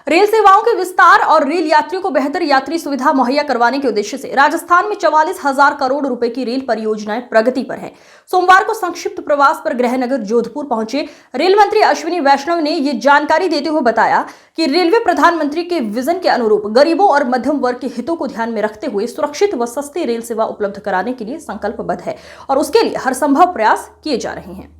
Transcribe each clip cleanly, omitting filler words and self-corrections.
Rail सेवाओं के विस्तार और रेल यात्रियों को बेहतर यात्री सुविधा मुहैया करवाने के उद्देश्य से राजस्थान में 44,000 करोड़ रुपए की रेल परियोजनाएं प्रगति पर हैं। सोमवार को संक्षिप्त प्रवास पर गृहनगर जोधपुर पहुंचे रेल मंत्री अश्विनी वैष्णव ने ये जानकारी देते हुए बताया कि रेलवे प्रधानमंत्री के विजन के अनुरूप गरीबों और मध्यम वर्ग के हितों को ध्यान में रखते हुए सुरक्षित व सस्ती रेल सेवा उपलब्ध कराने के लिए संकल्पबद्ध है और उसके लिए हर संभव प्रयास किए जा रहे हैं।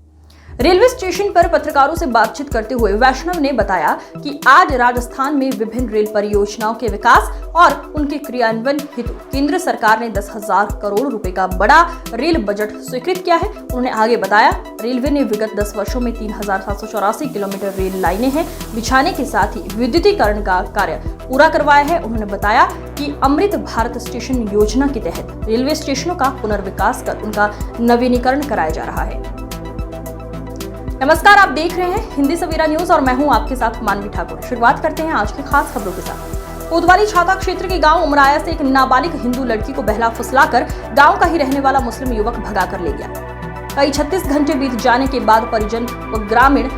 रेलवे स्टेशन पर पत्रकारों से बातचीत करते हुए वैष्णव ने बताया कि आज राजस्थान में विभिन्न रेल परियोजनाओं के विकास और उनके क्रियान्वयन हेतु केंद्र सरकार ने 10,000 करोड़ रुपए का बड़ा रेल बजट स्वीकृत किया है। उन्होंने आगे बताया, रेलवे ने विगत 10 वर्षों में 3,784 किलोमीटर रेल लाइनें हैं बिछाने के साथ ही विद्युतीकरण का कार्य पूरा करवाया है। उन्होंने बताया कि अमृत भारत स्टेशन योजना के तहत रेलवे स्टेशनों का पुनर्विकास कर उनका नवीनीकरण कराया जा रहा है। नमस्कार, आप देख रहे हैं हिंदी सवेरा न्यूज और मैं हूं आपके साथ मानवी ठाकुर। शुरुआत करते हैं आज की खास खबरों के साथ। कोतवाली छाता क्षेत्र के गांव उमराया से एक नाबालिग हिंदू लड़की को बहला फुसलाकर गांव का ही रहने वाला मुस्लिम युवक भगा कर ले गया। कई 36 घंटे बीत जाने के बाद परिजन व ग्रामीण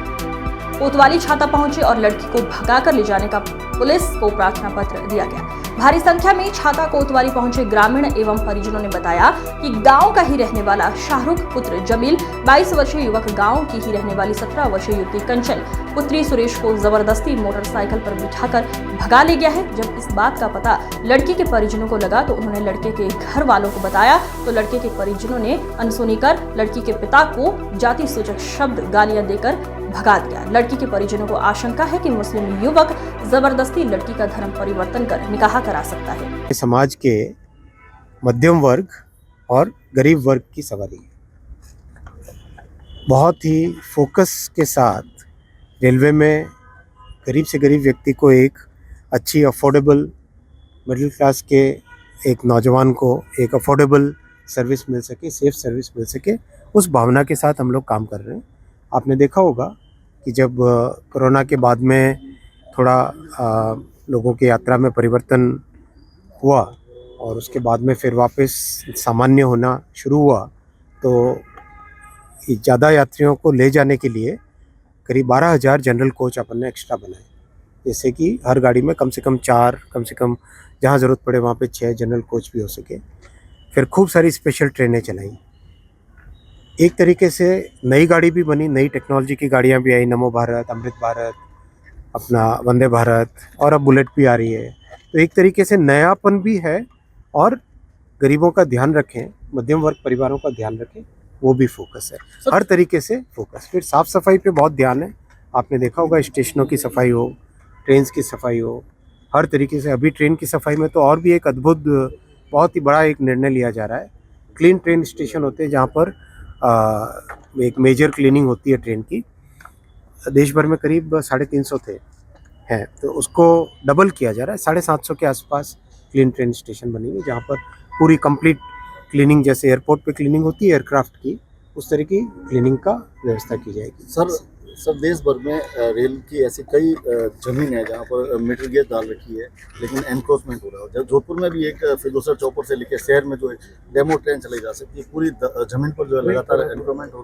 कोतवाली छाता पहुंचे और लड़की को भगा कर ले जाने का पुलिस को प्रार्थना पत्र दिया गया। भारी संख्या में छाता कोतवाली पहुंचे ग्रामीण एवं परिजनों ने बताया कि गांव का ही रहने वाला शाहरुख पुत्र जमील, 22 वर्षीय युवक गांव की ही रहने वाली 17 वर्षीय युवती कंचन पुत्री सुरेश को जबरदस्ती मोटरसाइकिल पर बिठाकर भगा ले गया है। जब इस बात का पता लड़की के परिजनों को लगा तो उन्होंने लड़के के घर वालों को बताया तो लड़के के परिजनों ने अनसुनी कर लड़की के पिता को जाति सूचक शब्द गालियां देकर भगा दिया। लड़की के परिजनों को आशंका है कि मुस्लिम युवक जबरदस्ती लड़की का धर्म परिवर्तन कर निकाह करा सकता है। समाज के मध्यम वर्ग और गरीब वर्ग की सवारी बहुत ही फोकस के साथ रेलवे में गरीब से गरीब व्यक्ति को एक अच्छी अफोर्डेबल मिडिल क्लास के एक नौजवान को एक अफोर्डेबल सर्विस मिल सके, सेफ सर्विस मिल सके, उस भावना के साथ हम लोग काम कर रहे हैं। आपने देखा होगा कि जब कोरोना के बाद में थोड़ा लोगों की यात्रा में परिवर्तन हुआ और उसके बाद में फिर वापस सामान्य होना शुरू हुआ तो ज़्यादा यात्रियों को ले जाने के लिए करीब 12,000 जनरल कोच अपन ने एक्स्ट्रा बनाए, जैसे कि हर गाड़ी में कम से कम 4, कम से कम जहाँ ज़रूरत पड़े वहाँ पे 6 जनरल कोच भी हो सके। फिर खूब सारी स्पेशल ट्रेनें चलाई। एक तरीके से नई गाड़ी भी बनी, नई टेक्नोलॉजी की गाड़ियाँ भी आई, नमो भारत, अमृत भारत, अपना वंदे भारत और अब बुलेट भी आ रही है। तो एक तरीके से नयापन भी है और गरीबों का ध्यान रखें, मध्यम वर्ग परिवारों का ध्यान रखें, वो भी फोकस है, हर तरीके से फोकस। फिर साफ़ सफाई पे बहुत ध्यान है। आपने देखा होगा स्टेशनों की सफाई हो, ट्रेन की सफाई हो, हर तरीके से। अभी ट्रेन की सफाई में तो और भी एक अद्भुत बहुत ही बड़ा एक निर्णय लिया जा रहा है। क्लीन ट्रेन स्टेशन होते हैं जहाँ पर एक मेजर क्लीनिंग होती है ट्रेन की। देश भर में करीब 350 हैं, तो उसको डबल किया जा रहा है। 750 के आसपास क्लीन ट्रेन स्टेशन बनेंगे जहाँ पर पूरी कंप्लीट क्लीनिंग, जैसे एयरपोर्ट पे क्लीनिंग होती है एयरक्राफ्ट की, उस तरह की क्लीनिंग का व्यवस्था की जाएगी। सर देश भर में रेल की ऐसी कई जमीन है जहाँ पर मीटर गेज डाल रखी है लेकिन एनक्रोचमेंट हो रहा है। जोधपुर में भी एक फिरोजर चौपर से लेकर शहर में जो डेमो ट्रेन चलाई जा सकती है, पूरी जमीन पर जो है लगातार एनक्रोचमेंट हो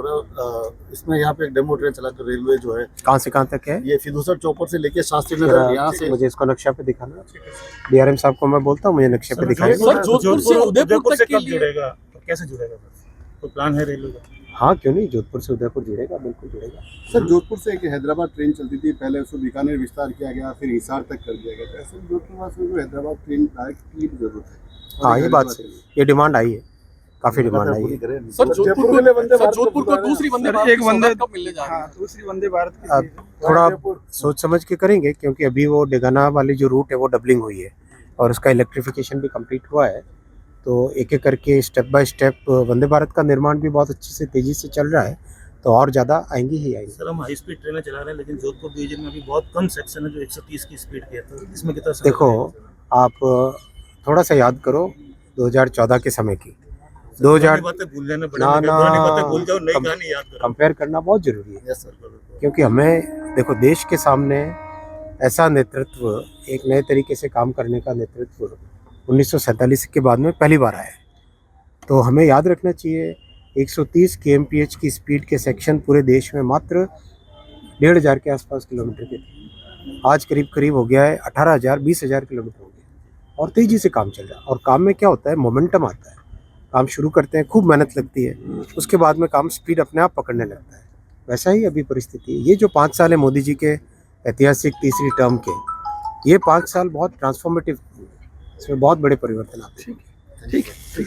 रहा है। इसमें यहाँ पे एक डेमो ट्रेन चला कर रेलवे जो है कहाँ से कहाँ तक है, ये फिरोजर चौपर से लेकर शास्त्री नगर, यहाँ से मुझे इसको नक्शा पे दिखाना। डीआरएम साहब को मैं बोलता हूँ मुझे नक्शे पे दिखाना। जोधपुर से उदयपुर तक कब जुड़ेगा, तो कैसे जुड़ेगा, तो प्लान है रेलवे का? हाँ, क्यों नहीं, जोधपुर से उदयपुर जुड़ेगा, बिल्कुल जुड़ेगा। सर जोधपुर से एक हैदराबाद ट्रेन चलती थी, पहले उसको बीकानेर विस्तार किया गया, फिर हिसार तक कर दिया गया। ऐसे जोधपुर वासियों को हैदराबाद ट्रेन डायरेक्ट की जरूरत है। हाँ, ये बात सही है, ये डिमांड आई है, काफी डिमांड आई है। सर जोधपुर को दूसरी वंदे भारत कब मिलने जा रही है? दूसरी वंदे भारत अब थोड़ा सोच समझ के करेंगे, क्योंकि अभी वो डेगाना वाली जो रूट है वो डबलिंग हुई है और उसका इलेक्ट्रिफिकेशन भी कंप्लीट हुआ है। तो एक एक करके step by step Vande Bharat का निर्माण भी बहुत अच्छे से तेजी से चल रहा है, तो और ज़्यादा आएंगी ही आएंगी। सर हम हाई स्पीड ट्रेनें चला रहे हैं लेकिन जोधपुर डिवीजन में अभी बहुत कम सेक्शन है जो 130 की स्पीड के है, तो इसमें कितना देखो, आप थोड़ा सा याद करो 2014 के समय की, 2000 भूल जाना कंपेयर करना बहुत जरूरी है। क्योंकि हमें देखो, देश के सामने ऐसा नेतृत्व, एक नए तरीके से काम करने का नेतृत्व 1947 के बाद में पहली बार आया है। तो हमें याद रखना चाहिए 130 kmph की स्पीड के सेक्शन पूरे देश में मात्र 1,500 के आसपास किलोमीटर के थे। आज करीब करीब हो गया है 18,000 20,000 किलोमीटर हो गया और तेज़ी से काम चल रहा है। और काम में क्या होता है, मोमेंटम आता है। काम शुरू करते हैं, खूब मेहनत लगती है, उसके बाद में काम स्पीड अपने आप पकड़ने लगता है। वैसा ही अभी परिस्थिति है। ये जो 5 साल है मोदी जी के ऐतिहासिक तीसरी टर्म के, ये 5 साल बहुत ट्रांसफॉर्मेटिव, इसमें बहुत बड़े परिवर्तन आते हैं। ठीक है।